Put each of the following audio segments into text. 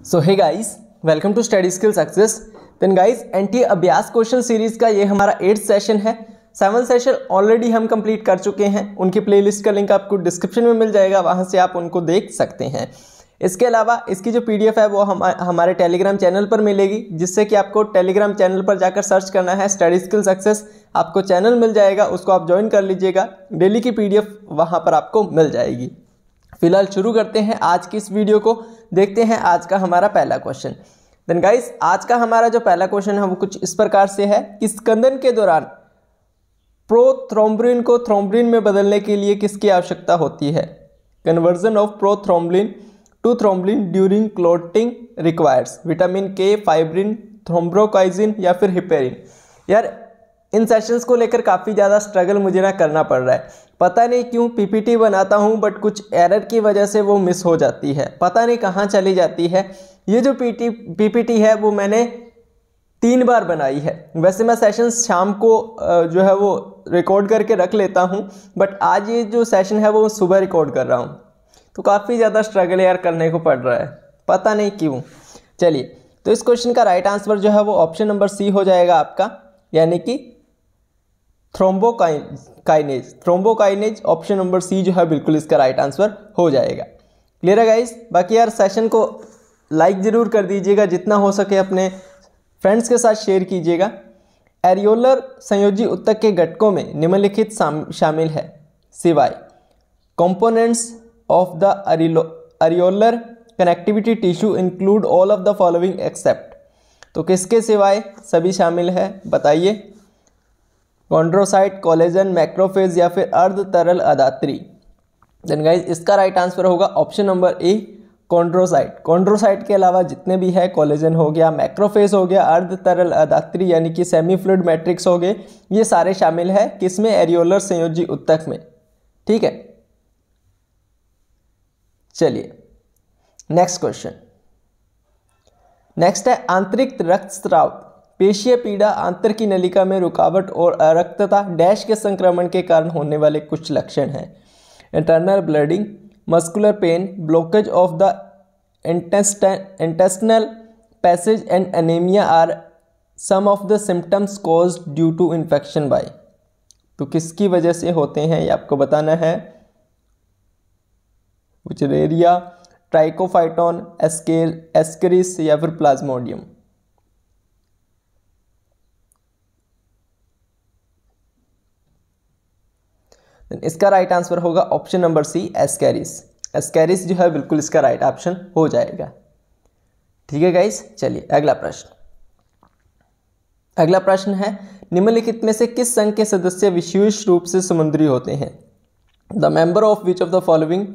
So hey guys, welcome to study skill success. Then guys, NTA अभ्यास question series का ये हमारा 8th session है। 7th सेशन ऑलरेडी हम कंप्लीट कर चुके हैं। उनकी प्लेलिस्ट का लिंक आपको डिस्क्रिप्शन में मिल जाएगा, वहां से आप उनको देख सकते हैं। इसके अलावा इसकी जो पीडीएफ है वो हमारे टेलीग्राम चैनल पर मिलेगी, जिससे कि आपको टेलीग्राम चैनल पर जाकर सर्च करना है स्टडी स्किल सक्सेस, आपको चैनल मिल जाएगा, उसको आप ज्वाइन कर लीजिएगा। डेली की पीडीएफ वहाँ पर आपको मिल जाएगी। फिलहाल शुरू करते हैं आज की इस वीडियो को। देखते हैं आज का हमारा पहला क्वेश्चन। देन गाइस, आज का हमारा जो पहला क्वेश्चन है वो कुछ इस प्रकार से है कि स्कंदन के दौरान प्रोथ्रोम्बिन को थ्रोम्बिन में बदलने के लिए किसकी आवश्यकता होती है? Conversion of prothrombin to thrombin during clotting requires vitamin K, fibrin, thrombokinase या फिर हिपेरिन। यार, इन सेशंस को लेकर काफ़ी ज़्यादा स्ट्रगल मुझे ना करना पड़ रहा है। पता नहीं क्यों पीपीटी बनाता हूँ बट कुछ एरर की वजह से वो मिस हो जाती है, पता नहीं कहाँ चली जाती है। ये जो पीपीटी है वो मैंने 3 बार बनाई है। वैसे मैं सेशंस शाम को जो है वो रिकॉर्ड करके रख लेता हूँ, बट आज ये जो सेशन है वो सुबह रिकॉर्ड कर रहा हूँ, तो काफ़ी ज़्यादा स्ट्रगल यार करने को पड़ रहा है, पता नहीं क्यों। चलिए, तो इस क्वेश्चन का राइट आंसर जो है वो ऑप्शन नंबर सी हो जाएगा आपका, यानी कि थ्रोम्बोकाइनेज ऑप्शन नंबर सी जो है बिल्कुल इसका राइट आंसर हो जाएगा। क्लियर है गाइस? बाकी यार सेशन को लाइक ज़रूर कर दीजिएगा, जितना हो सके अपने फ्रेंड्स के साथ शेयर कीजिएगा। एरियोलर संयोजी ऊतक के घटकों में निम्नलिखित शामिल है सिवाय components of the areolar connectivity tissue include all of the following except. तो किसके सिवाय सभी शामिल है बताइए? कॉन्ड्रोसाइट, कोलेजन, मैक्रोफेज या फिर अर्ध तरल अधात्री। देन गाइस, इसका राइट आंसर होगा ऑप्शन नंबर ए, कॉन्ड्रोसाइट। कॉन्ड्रोसाइट के अलावा जितने भी है, कोलेजन हो गया, मैक्रोफेज हो गया, अर्ध तरल अधात्री यानी कि सेमी फ्लूइड मैट्रिक्स हो गए, ये सारे शामिल है किसमें? एरियोलर संयोजी ऊतक में। ठीक है, चलिए नेक्स्ट क्वेश्चन। नेक्स्ट है आंतरिक रक्तस्राव, पेशीय पीड़ा, आंतर की नलिका में रुकावट और अरक्तता डैश के संक्रमण के कारण होने वाले कुछ लक्षण हैं। Internal bleeding, muscular pain, blockage of the intestinal passage and anaemia are some of the symptoms caused due to infection by. तो किसकी वजह से होते हैं ये आपको बताना है। विचरेरिया, ट्राइकोफाइटोन, एस्केरिस या फिर प्लाज्मोडियम। इसका राइट आंसर होगा option number C, Ascaris. Ascaris जो है बिल्कुल इसका राइट ऑप्शन हो जाएगा। ठीक है गाइस, चलिए अगला प्रश्न। अगला प्रश्न है निम्नलिखित में से किस संघ के सदस्य विशेष रूप से समुद्री होते हैं? The member of which of the following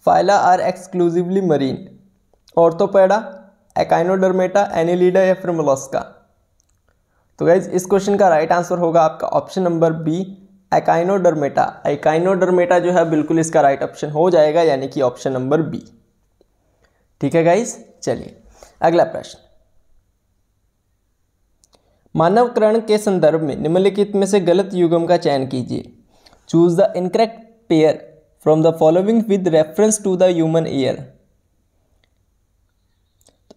phyla are exclusively marine? Arthropoda, echinodermata, annelida या फिर मोलस्का। तो गाइज, इस क्वेश्चन का राइट आंसर होगा आपका option number B, Echinodermata. Echinodermata जो है बिल्कुल इसका राइट ऑप्शन हो जाएगा, यानी कि ऑप्शन नंबर बी। ठीक है गाइज, चलिए अगला प्रश्न। मानवकरण के संदर्भ में निम्नलिखित में से गलत युग्म का चयन कीजिए। Choose the incorrect pair from the following with reference to the human ear.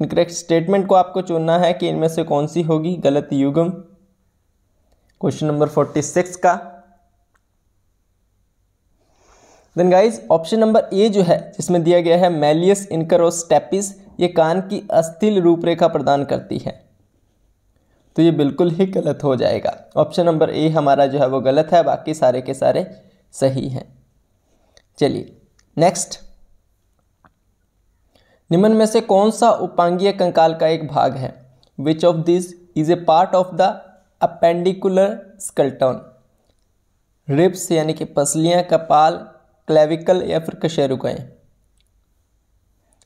Incorrect statement को आपको चुनना है कि इनमें से कौन सी होगी गलत युग्म। क्वेश्चन नंबर 46 का। Then guys, option number A जो है जिसमें दिया गया है मैलियस इनकरोस्टेपिस, ये कान की अस्थिल रूपरेखा प्रदान करती है, तो ये बिल्कुल ही गलत हो जाएगा। ऑप्शन नंबर ए हमारा जो है वो गलत है, बाकी सारे के सारे सही हैं। चलिए नेक्स्ट। निम्न में से कौन सा उपांगीय कंकाल का एक भाग है? Which of this is a part of the appendicular skeleton? Ribs यानी कि पसलियां, कपाल, क्लेविकल या फिर कशेरुकाएं,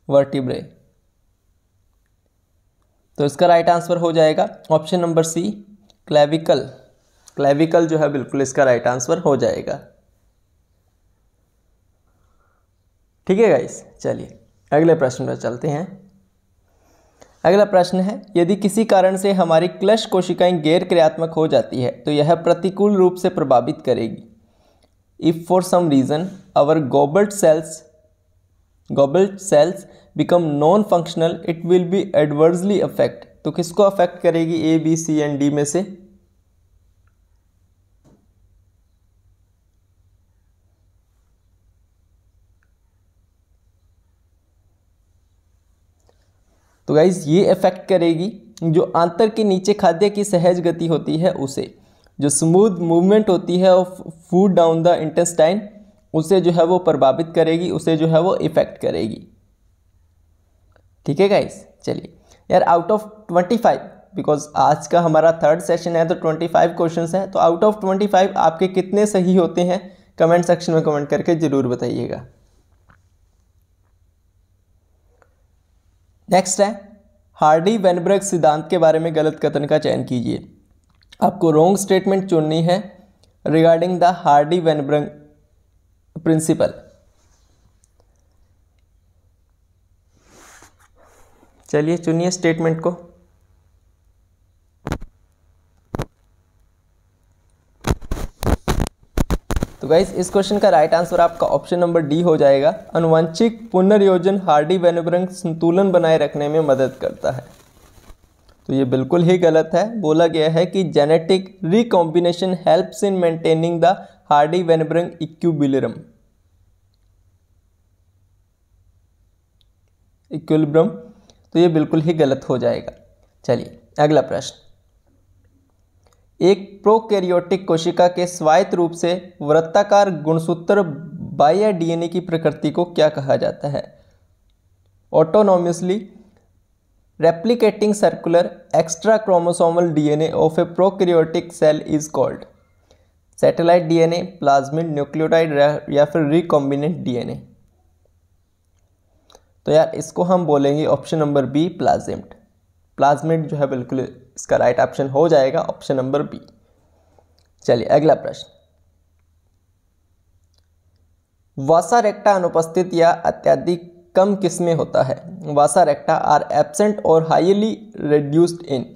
वर्टिब्रे। तो इसका राइट आंसर हो जाएगा option number C, clavicle. Clavicle जो है बिल्कुल इसका राइट आंसर हो जाएगा। ठीक है गाइस, चलिए अगले प्रश्न पर चलते हैं। अगला प्रश्न है यदि किसी कारण से हमारी क्लश कोशिकाएं गैर क्रियात्मक हो जाती है तो यह प्रतिकूल रूप से प्रभावित करेगी। If for some reason our goblet cells become non functional it will be adversely affect. तो किसको अफेक्ट करेगी? A, B, C and D में से? तो गाइज ये अफेक्ट करेगी जो आंतर के नीचे खाद्य की सहज गति होती है उसे, जो स्मूथ मूवमेंट होती है of food down the intestine उसे जो है वो प्रभावित करेगी, उसे जो है वो इफेक्ट करेगी। ठीक है गाइज, चलिए यार आउट ऑफ 25, बिकॉज आज का हमारा थर्ड सेशन है तो 25 क्वेश्चंस हैं, तो आउट ऑफ 25 आपके कितने सही होते हैं कमेंट सेक्शन में कमेंट करके जरूर बताइएगा। नेक्स्ट है हार्डी वेनबर्ग सिद्धांत के बारे में गलत कथन का चयन कीजिए। आपको रॉन्ग स्टेटमेंट चुननी है regarding the Hardy Weinberg principle. चलिए चुनिए स्टेटमेंट को। तो गाइस इस क्वेश्चन का राइट आंसर आपका ऑप्शन नंबर डी हो जाएगा। आनुवंशिक पुनर्योजन हार्डी वेनबर्ग संतुलन बनाए रखने में मदद करता है। तो ये बिल्कुल ही गलत है। बोला गया है कि genetic recombination helps in maintaining the Hardy Weinberg equilibrium. तो ये बिल्कुल ही गलत हो जाएगा। चलिए अगला प्रश्न। एक प्रोकैरियोटिक कोशिका के स्वायत्त रूप से वृत्ताकार गुणसूत्र बाह्य डीएनए की प्रकृति को क्या कहा जाता है? Autonomously replicating circular extra chromosomal DNA of a prokaryotic cell is called satellite DNA, plasmid, nucleotide या फिर रिकॉम्बिनेंट डीएनए। तो यार इसको हम बोलेंगे option number B, plasmid. Plasmid जो है बिल्कुल इसका राइट ऑप्शन हो जाएगा, ऑप्शन नंबर बी। चलिए अगला प्रश्न। वासा रेक्टा अनुपस्थित या अत्यधिक कम किसमें होता है? वासा रेक्टा आर एब्सेंट और हाईली रिड्यूस्ड इन।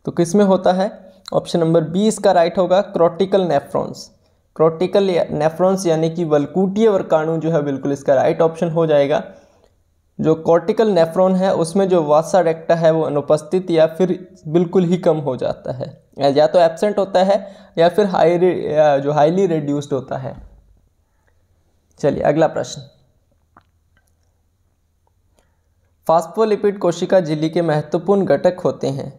तो किसमें होता है? ऑप्शन नंबर बी इसका राइट होगा, क्रोटिकल नेफ्रॉन्स। क्रोटिकल नेफ्रॉन्स यानी कि वल्कुटीय वर्काणु जो है बिल्कुल इसका राइट ऑप्शन हो जाएगा। जो कॉर्टिकल नेफ्रॉन है उसमें जो वासा रेक्टा है वो अनुपस्थित या फिर बिल्कुल ही कम हो जाता है, या तो एब्सेंट होता है या फिर हाईली रिड्यूस्ड होता है। चलिए अगला प्रश्न। फास्फोलिपिड कोशिका झिल्ली के महत्वपूर्ण घटक होते हैं।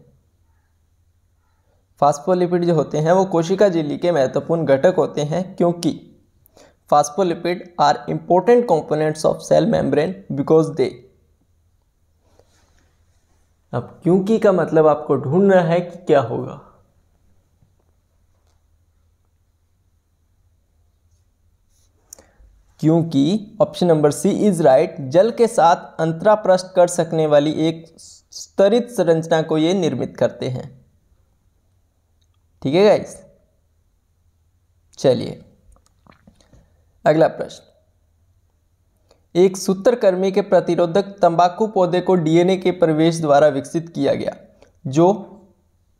फास्फोलिपिड जो होते हैं वो कोशिका झिल्ली के महत्वपूर्ण घटक होते हैं क्योंकि phospholipid are important components of cell membrane because they. अब क्योंकि का मतलब आपको ढूंढना है कि क्या होगा। क्योंकि option number C is right, जल के साथ अंतराप्रस्थ कर सकने वाली एक स्तरित संरचना को ये निर्मित करते हैं। ठीक है गाइस, चलिए अगला प्रश्न। एक सूत्रकृमि के प्रतिरोधक तंबाकू पौधे को डीएनए के प्रवेश द्वारा विकसित किया गया जो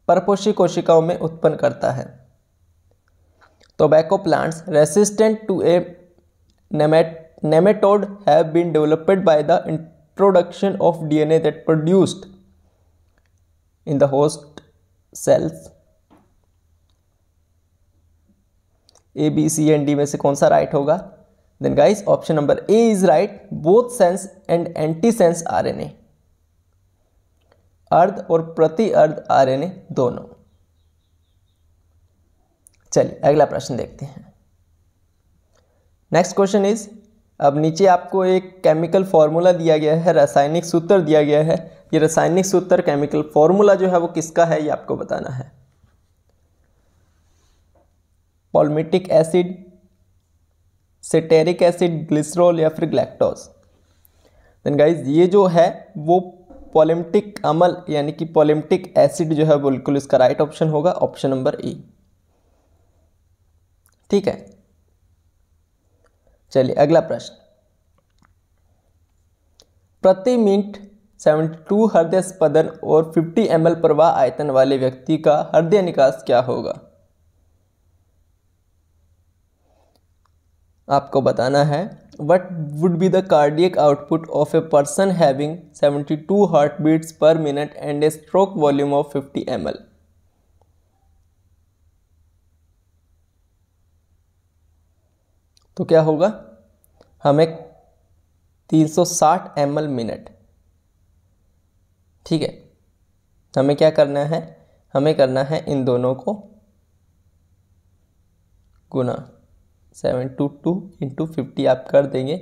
परपोषी कोशिकाओं में उत्पन्न करता है। Tobacco plants resistant to a nematode have been developed by the introduction of DNA that produced in the host cells. A, B, C and D में से कौन सा राइट होगा? Then guys option number A is right, both sense and anti sense RNA, अर्ध और प्रति अर्ध RNA दोनों। चलिए अगला प्रश्न देखते हैं। नेक्स्ट क्वेश्चन इज, अब नीचे आपको एक केमिकल फॉर्मूला दिया गया है, रासायनिक सूत्र दिया गया है। ये रासायनिक सूत्र केमिकल फॉर्मूला जो है वो किसका है ये आपको बताना है। पॉल्मिटिक एसिड, सेटेरिक एसिड, ग्लिसरॉल या फिर ग्लैक्टोज। देन गाइज ये जो है वो पॉलिम्टिक अम्ल यानी कि पॉलिम्टिक एसिड जो है बिल्कुल इसका राइट ऑप्शन होगा, ऑप्शन नंबर ए। ठीक है, चलिए अगला प्रश्न। प्रति मिनट 72 हृदय स्पंदन और 50 ml प्रवाह आयतन वाले व्यक्ति का हृदय निकास क्या होगा? आपको बताना है what would be the cardiac output of a person having 72 heartbeats per minute and a stroke volume of 50 ml? तो क्या होगा? हमें 360 ml मिनट, ठीक है। हमें क्या करना है? हमें करना है इन दोनों को गुना 722 इंटू 50 आप कर देंगे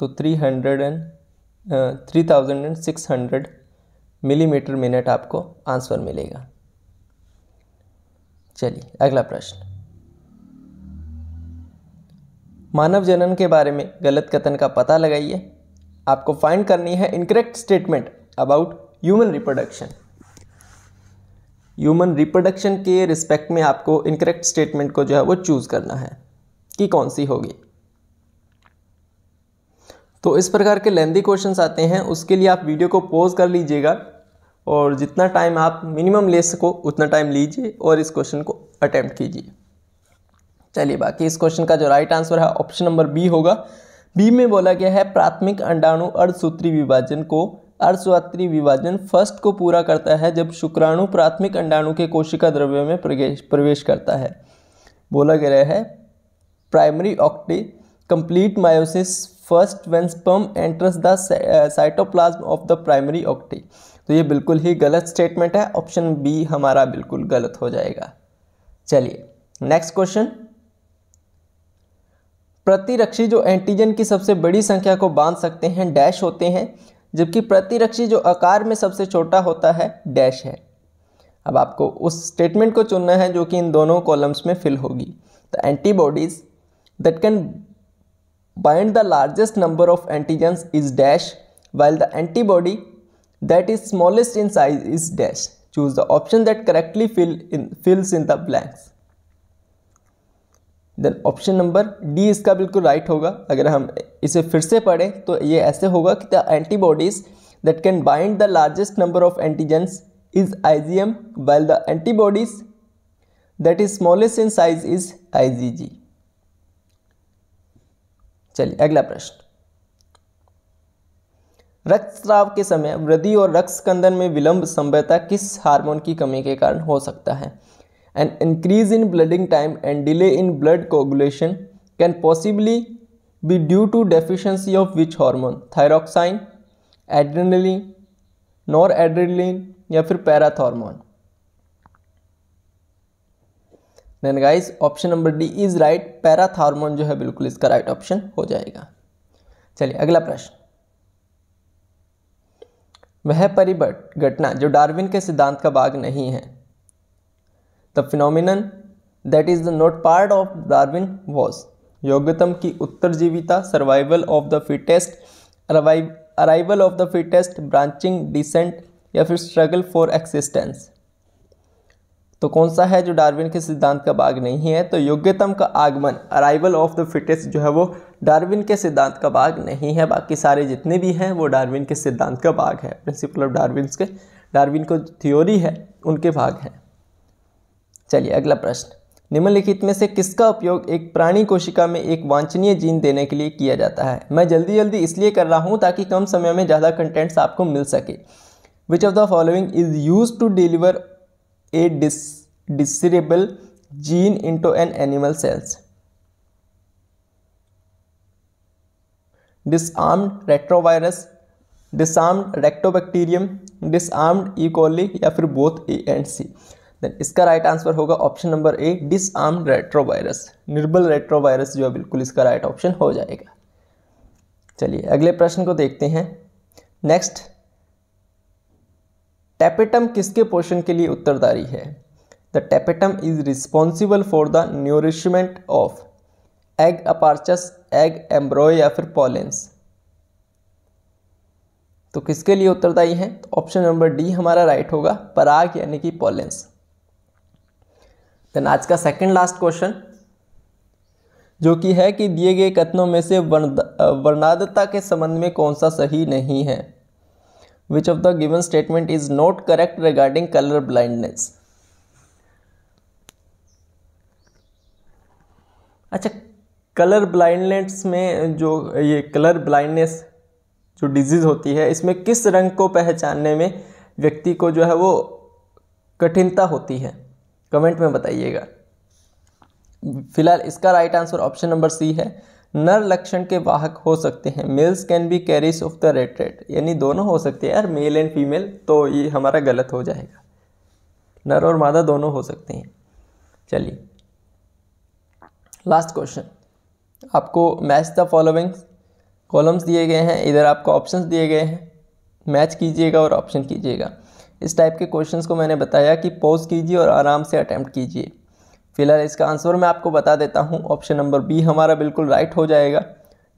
तो 3600 मिलीमीटर मिनट आपको आंसर मिलेगा। चलिए अगला प्रश्न। मानव जनन के बारे में गलत कथन का पता लगाइए। आपको फाइंड करनी है incorrect statement about human reproduction. Human reproduction के रिस्पेक्ट में आपको इनकरेक्ट स्टेटमेंट को जो है वो चूज करना है कि कौन सी होगी। तो इस प्रकार के लेंथी क्वेश्चंस आते हैं, उसके लिए आप वीडियो को पॉज कर लीजिएगा और जितना टाइम आप मिनिमम ले सको उतना टाइम लीजिए और इस क्वेश्चन को अटेम्प्ट कीजिए। चलिए बाकी इस क्वेश्चन का जो राइट आंसर है ऑप्शन नंबर बी होगा। बी में बोला गया है प्राथमिक अंडाणु अर्धसूत्री विभाजन को अर्धसूत्री विभाजन फर्स्ट को पूरा करता है जब शुक्राणु प्राथमिक अंडाणु के कोशिका द्रव्य में प्रवेश करता है। बोला गया है primary oocyte complete meiosis first when sperm enters the cytoplasm of the primary oocyte. तो ये बिल्कुल ही गलत स्टेटमेंट है, ऑप्शन बी हमारा बिल्कुल गलत हो जाएगा। चलिए नेक्स्ट क्वेश्चन। प्रतिरक्षी जो एंटीजन की सबसे बड़ी संख्या को बांध सकते हैं डैश होते हैं, जबकि प्रतिरक्षी जो आकार में सबसे छोटा होता है डैश है। अब आपको उस स्टेटमेंट को चुनना है जो कि इन दोनों कॉलम्स में फिल होगी। The antibodies that can bind the largest number of antigens is dash while the antibody that is smallest in size is dash. Choose the option that correctly fills in the blanks. Then option number D इसका बिल्कुल right होगा। अगर हम इसे फिर से पढ़ें तो ये ऐसे होगा कि the antibodies that can bind the largest number of antigens is IgM while the antibodies that is smallest in size is IgG. चलिए अगला प्रश्न। रक्तस्राव के समय वृद्धि और रक्त स्कंदन में विलंब संभवतः किस हार्मोन की कमी के कारण हो सकता है? An increase in bleeding time and delay in blood coagulation can possibly be due to deficiency of which hormone? Thyroxine, adrenaline, noradrenaline या फिर parathormone? Then guys option number D is right. Parathormone जो है बिल्कुल इसका right option हो जाएगा। चलिए अगला प्रश्न। वह परिघटना जो डार्विन के सिद्धांत का भाग नहीं है। The phenomenon that is not part of Darwin was योग्यतम की उत्तरजीविता, survival of the fittest, arrival of the fittest, branching, descent या फिर स्ट्रगल फॉर एक्सिस्टेंस। तो कौन सा है जो डार्विन के सिद्धांत का भाग नहीं है? तो योग्यतम का आगमन, अराइवल ऑफ द फिटेस्ट जो है वो डार्विन के सिद्धांत का भाग नहीं है। बाकी सारे जितने भी हैं वो डार्विन के सिद्धांत का भाग है। प्रिंसिपल ऑफ डार्विन को थ्योरी है उनके भाग हैं। चलिए अगला प्रश्न। निम्नलिखित में से किसका उपयोग एक प्राणी कोशिका में एक वांछनीय जीन देने के लिए किया जाता है? मैं जल्दी इसलिए कर रहा हूं ताकि कम समय में ज़्यादा कंटेंट्स आपको मिल सके। Which of the following is use to deliver a desirable gene into an animal cells? Disarmed retrovirus, disarmed agrobacterium, disarmed E coli या फिर both A and C? Then इसका राइट आंसर होगा option number A, disarmed retrovirus. निर्बल retrovirus जो है बिल्कुल इसका right option हो जाएगा। चलिए अगले प्रश्न को देखते हैं। नेक्स्ट, टैपेटम किसके पोषण के लिए उत्तरदायी है? The tapetum is responsible for the nourishment of egg apparatus, egg embryo या फिर पॉलेंस। तो किसके लिए उत्तरदायी है? तो ऑप्शन नंबर डी हमारा राइट होगा, पराग यानी कि पॉलेंस। देन आज का सेकंड लास्ट क्वेश्चन जो कि है कि दिए गए कथनों में से वर्णांधता के संबंध में कौन सा सही नहीं है? विच of the given statement is not correct regarding colour blindness. अच्छा, कलर ब्लाइंडनेस में जो ये कलर ब्लाइंडनेस जो डिजीज़ होती है, इसमें किस रंग को पहचानने में व्यक्ति को जो है वो कठिनता होती है, कमेंट में बताइएगा। फिलहाल इसका right answer option number C है, नर लक्षण के वाहक हो सकते हैं। Males can be carriers of the red red, यानी दोनों हो सकते हैं यार, मेल एंड फीमेल, तो ये हमारा गलत हो जाएगा, नर और मादा दोनों हो सकते हैं। चलिए लास्ट क्वेश्चन, आपको मैच द फॉलोइंग कॉलम्स दिए गए हैं, इधर आपको ऑप्शंस दिए गए हैं, मैच कीजिएगा और ऑप्शन कीजिएगा। इस टाइप के क्वेश्चंस को मैंने बताया कि पॉज कीजिए और आराम से अटैम्प्ट कीजिए। फिलहाल इसका आंसर मैं आपको बता देता हूँ, ऑप्शन नंबर बी हमारा बिल्कुल राइट हो जाएगा,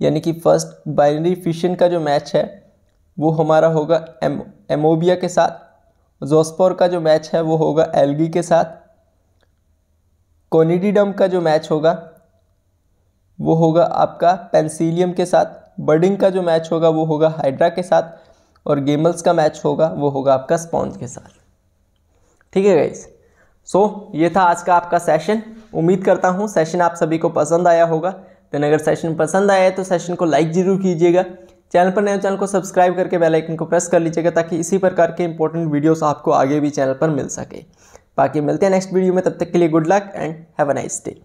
यानी कि फर्स्ट बाइनरी फिशन का जो मैच है वो हमारा होगा एमोबिया के साथ, जोस्पोर का जो मैच है वो होगा एल्गी के साथ, कोनिडिडम का जो मैच होगा वो होगा आपका पेंसिलियम के साथ, बर्डिंग का जो मैच होगा वो होगा हाइड्रा के साथ, और गेमल्स का मैच होगा वो होगा आपका स्पॉन्ज के साथ। ठीक है गाइस, सो ये था आज का आपका सेशन। उम्मीद करता हूँ सेशन आप सभी को पसंद आया होगा। देन अगर सेशन पसंद आया है तो सेशन को लाइक जरूर कीजिएगा, चैनल पर नए चैनल को सब्सक्राइब करके बेल आइकन को प्रेस कर लीजिएगा ताकि इसी प्रकार के इंपॉर्टेंट वीडियोस आपको आगे भी चैनल पर मिल सके। बाकी मिलते हैं नेक्स्ट वीडियो में, तब तक के लिए good luck and have a nice day.